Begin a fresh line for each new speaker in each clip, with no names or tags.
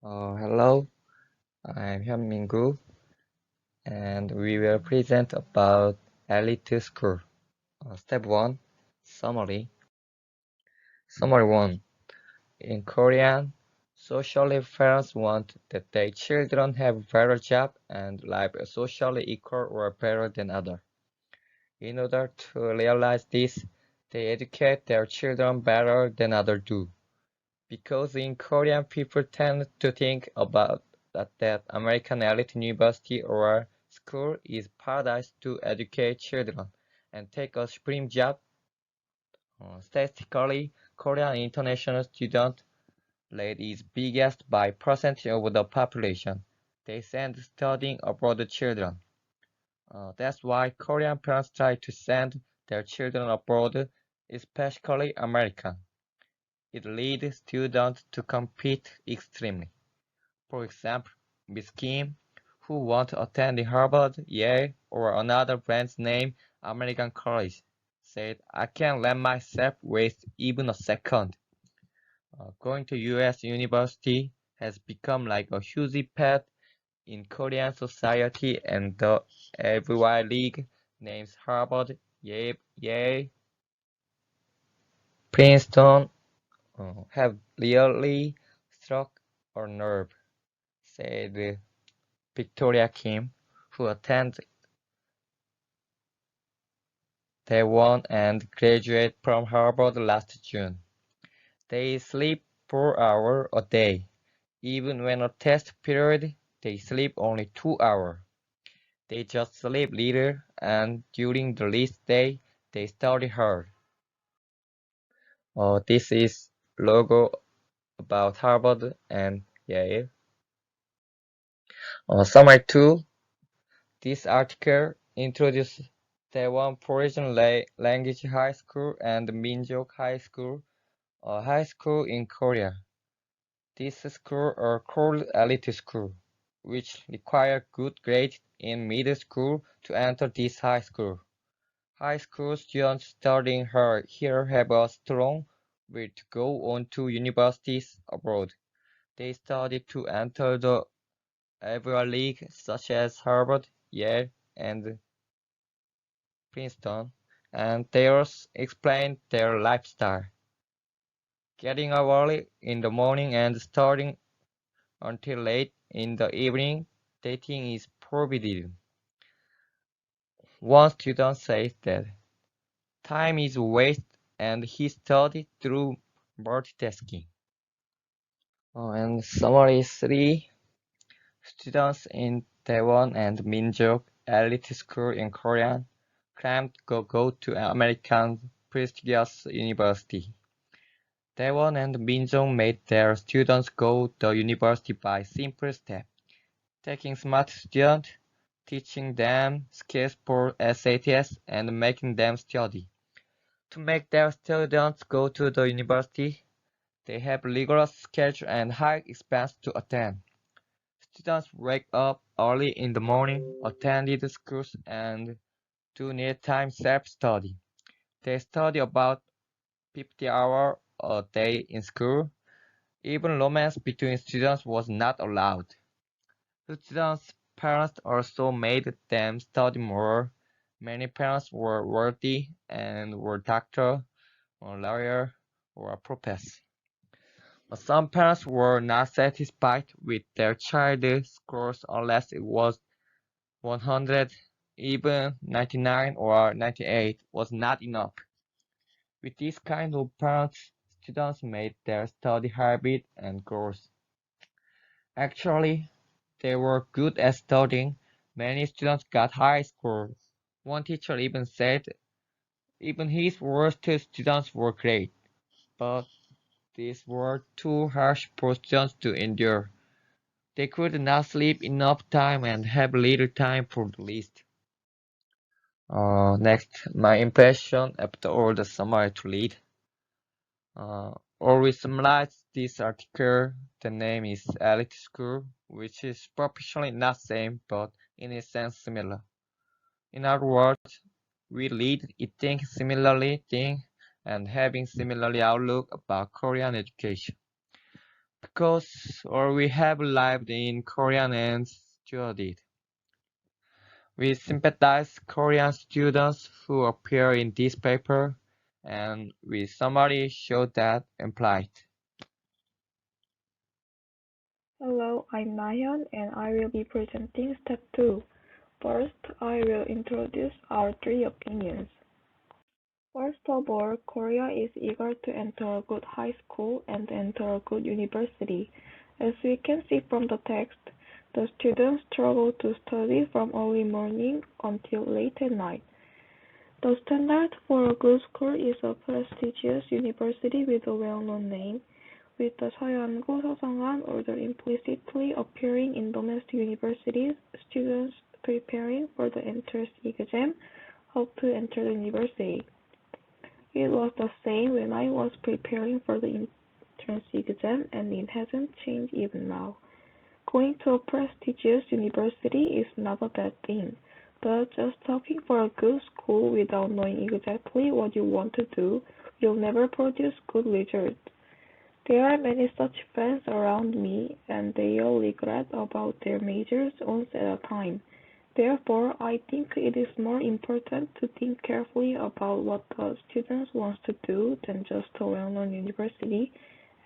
Hello, I'm Hyunmin-gu, and we will present about elite school. Step 1, summary. Summary 1. In Korean, socially parents want that their children have better job and life socially equal or better than others. In order to realize this, they educate their children better than others do. Because in Korean, people tend to think about that American elite university or school is paradise to educate children and take a supreme job. Statistically, Korean international student rate is biggest by percentage of the population. They send studying abroad children. That's why Korean parents try to send their children abroad, especially American. It leads students to compete extremely. For example, Miss Kim, who wants to attend Harvard, Yale, or another brand name American college, said, I can't let myself waste even a second. Going to US university has become like a huge pet in Korean society, and the every league names Harvard, Yale, Princeton have really struck a nerve, said Victoria Kim, who attended Taiwan and graduated from Harvard last June. They sleep 4 hours a day. Even when a test period, they sleep only 2 hours. They just sleep little, and during the rest day, they study hard. This is logo about Harvard and Yale. Summary 2. This article introduces Taiwan Foreign Language High School and Minjok High School, a high school in Korea. These schools are called elite school, which require good grades in middle school to enter this high school. High school students studying here have a strong will to go on to universities abroad. They study to enter the Ivy League such as Harvard, Yale, and Princeton, and theirs explain their lifestyle. Getting up early in the morning and studying until late in the evening, dating is forbidden. One student says that time is waste and he studied through multitasking. And summary 3. Students in Taiwan and Minjok elite school in Korea claim to go to American prestigious university. Taiwan and Minjok made their students go to university by simple steps, taking smart students, teaching them skills for SATs, and making them study. To make their students go to the university, they have rigorous schedule and high expense to attend. Students wake up early in the morning, attend the schools, and do need-time self-study. They study about 50 hours a day in school. Even romance between students was not allowed. Students' parents also made them study more. Many parents were wealthy and were doctor, or lawyer, or a professor. Some parents were not satisfied with their child's scores unless it was 100, even 99 or 98 was not enough. With this kind of parents, students made their study habit and goals. Actually, they were good at studying. Many students got high scores. One teacher even said even his worst students were great, but these were too harsh for students to endure. They could not sleep enough time and have little time for the list. Next, my impression after all the summary to read. Always summarize this article. The name is Elite School, which is professionally not same, but in a sense similar. In other words, we lead eating similarly think and having similarly outlook about Korean education. because we have lived in Korean and studied. We sympathize Korean students who appear in this paper, and we summary show that implied.
Hello, I'm Nahyun and I will be presenting step 2. First, I will introduce our three opinions. First of all, Korea is eager to enter a good high school and enter a good university. As we can see from the text, the students struggle to study from early morning until late at night. The standard for a good school is a prestigious university with a well-known name, with the 서연고, 서성한 order implicitly appearing in domestic universities. Students preparing for the entrance exam hope to enter the university. It was the same when I was preparing for the entrance exam, and it hasn't changed even now. Going to a prestigious university is not a bad thing, but just hoping for a good school without knowing exactly what you want to do will never produce good results. There are many such friends around me, and they all regret about their majors once at a time. Therefore, I think it is more important to think carefully about what the student wants to do than just a well-known university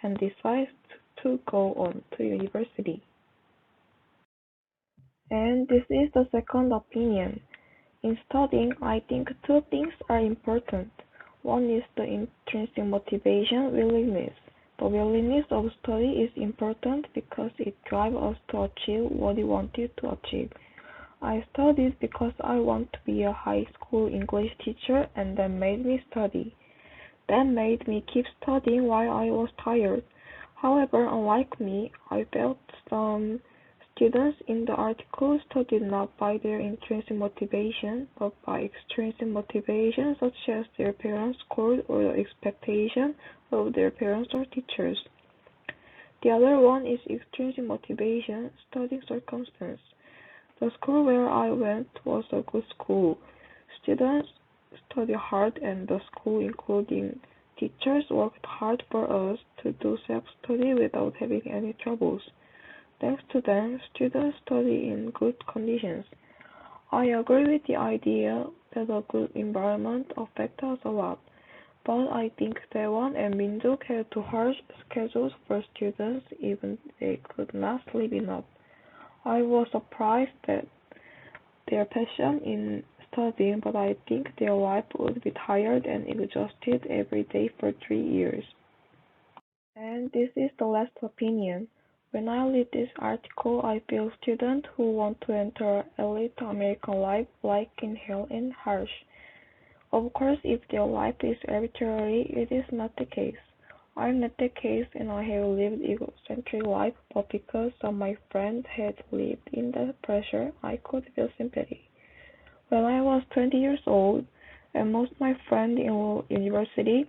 and decide to go on to university. And this is the second opinion. In studying, I think two things are important. One is the intrinsic motivation, willingness. The willingness of study is important because it drives us to achieve what we wanted to achieve. I studied because I want to be a high school English teacher, and that made me study. That made me keep studying while I was tired. However, unlike me, I felt some students in the article studied not by their intrinsic motivation, but by extrinsic motivation such as their parents' score or the expectation of their parents or teachers. The other one is extrinsic motivation, studying circumstance. The school where I went was a good school. Students studied hard, and the school, including teachers, worked hard for us to do self-study without having any troubles. Thanks to them, students study in good conditions. I agree with the idea that a good environment affects us a lot, but I think Daewon and Minjuk had too harsh schedules for students even they could not sleep enough. I was surprised at their passion in studying, but I think their life would be tired and exhausted every day for 3 years. And this is the last opinion. When I read this article, I feel students who want to enter elite American life like in hell and harsh. Of course, if their life is arbitrary, it is not the case. I'm not the case, and I have lived egocentric life, but because some of my friends had lived in that pressure, I could feel sympathy. When I was 20 years old, and most of my friends in university,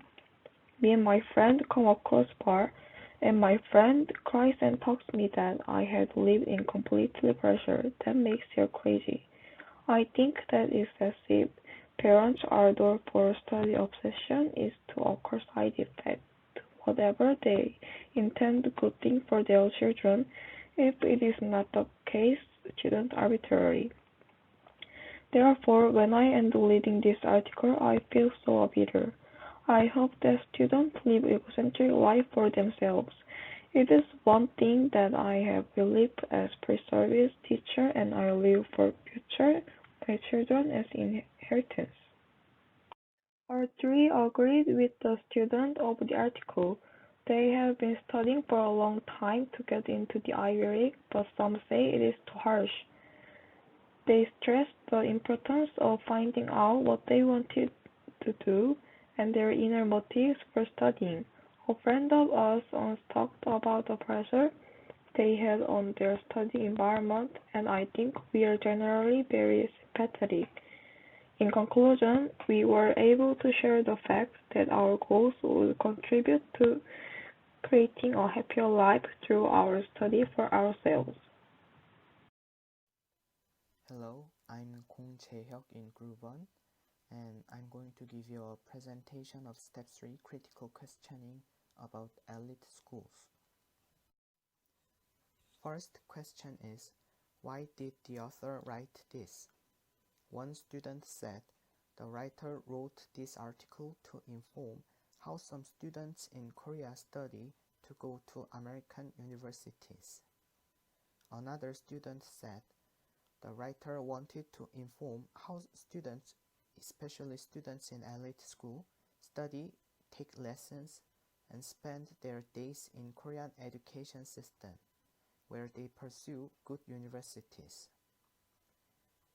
me and my friend come across bar, and my friend cries and talks me that I had lived in complete pressure. That makes you crazy. I think that excessive parents' ardor for study obsession is to occur side effect. Whatever they intend good thing for their children, if it is not the case, student arbitrary. Therefore, when I end reading this article, I feel so bitter. I hope that students live egocentric life for themselves. It is one thing that I have believed as pre-service teacher, and I live for future my children as inheritance. All three agreed with the student of the article. They have been studying for a long time to get into the Ivy League, but some say it is too harsh. They stressed the importance of finding out what they wanted to do and their inner motives for studying. A friend of us once talked about the pressure they had on their study environment, and I think we are generally very sympathetic. In conclusion, we were able to share the fact that our goals would contribute to creating a happier life through our study for ourselves.
Hello, I'm Kong Jae-hyuk in Group 1, and I'm going to give you a presentation of Step 3 critical questioning about elite schools. First question is, why did the author write this? One student said, the writer wrote this article to inform how some students in Korea study to go to American universities. Another student said, the writer wanted to inform how students, especially students in elite school, study, take lessons, and spend their days in Korean education system, where they pursue good universities.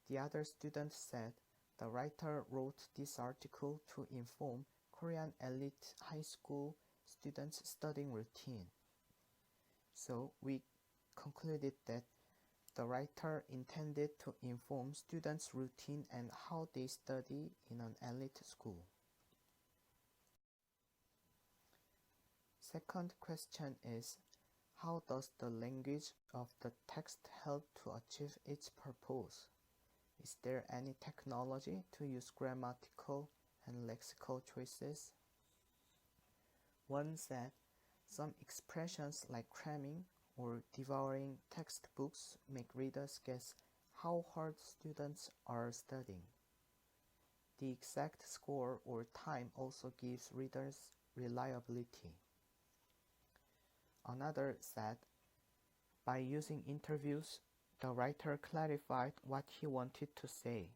The other student said, the writer wrote this article to inform Korean elite high school students' studying routine. So we concluded that the writer intended to inform students' routine and how they study in an elite school. Second question is, how does the language of the text help to achieve its purpose? Is there any technology to use grammatical and lexical choices? One said, some expressions like cramming or devouring textbooks make readers guess how hard students are studying. The exact score or time also gives readers reliability. Another said, by using interviews, the writer clarified what he wanted to say,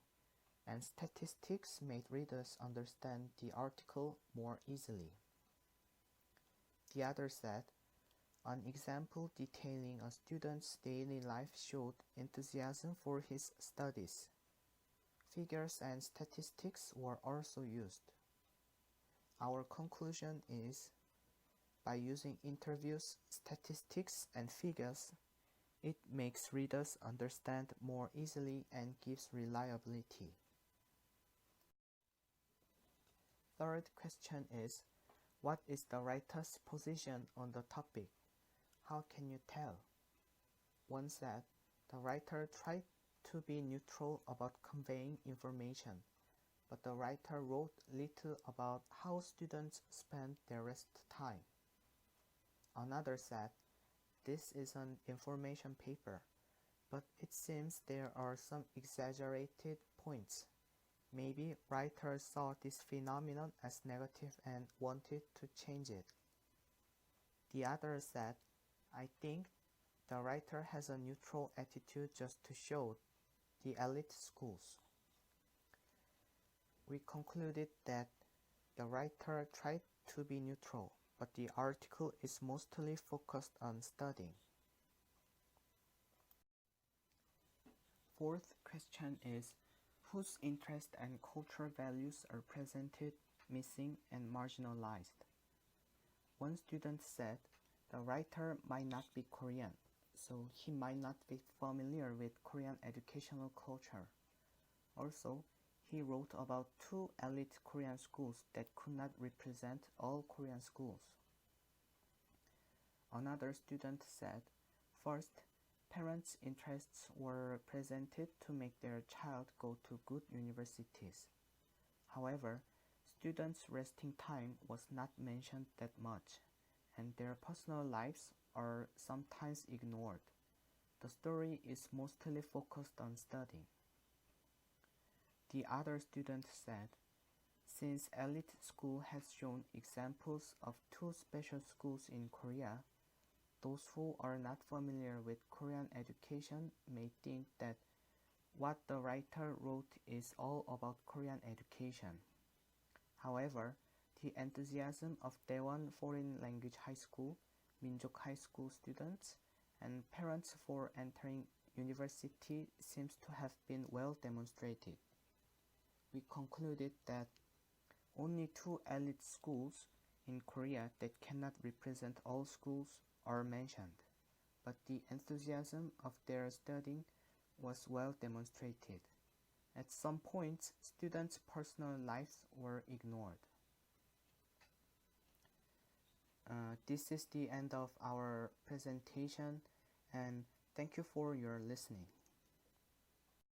and statistics made readers understand the article more easily. The other said, an example detailing a student's daily life showed enthusiasm for his studies. Figures and statistics were also used. Our conclusion is, by using interviews, statistics, and figures, it makes readers understand more easily and gives reliability. Third question is, what is the writer's position on the topic? How can you tell? One said, the writer tried to be neutral about conveying information, but the writer wrote little about how students spend their rest time. Another said, this is an information paper, but it seems there are some exaggerated points. Maybe writers saw this phenomenon as negative and wanted to change it. The other said, I think the writer has a neutral attitude just to show the elite schools. We concluded that the writer tried to be neutral, but the article is mostly focused on studying. Fourth question is, whose interest and cultural values are presented, missing, and marginalized? One student said, the writer might not be Korean, so he might not be familiar with Korean educational culture. Also, he wrote about 2 elite Korean schools that could not represent all Korean schools. Another student said, first, parents' interests were presented to make their child go to good universities. However, students' resting time was not mentioned that much, and their personal lives are sometimes ignored. The story is mostly focused on studying. The other student said, since elite school has shown examples of 2 special schools in Korea, those who are not familiar with Korean education may think that what the writer wrote is all about Korean education. However, the enthusiasm of Daewon Foreign Language High School, Minjuk High School students, and parents for entering university seems to have been well demonstrated. We concluded that only 2 elite schools in Korea that cannot represent all schools are mentioned, but the enthusiasm of their studying was well demonstrated. At some points, students' personal lives were ignored. This is the end of our presentation, and thank you for your listening.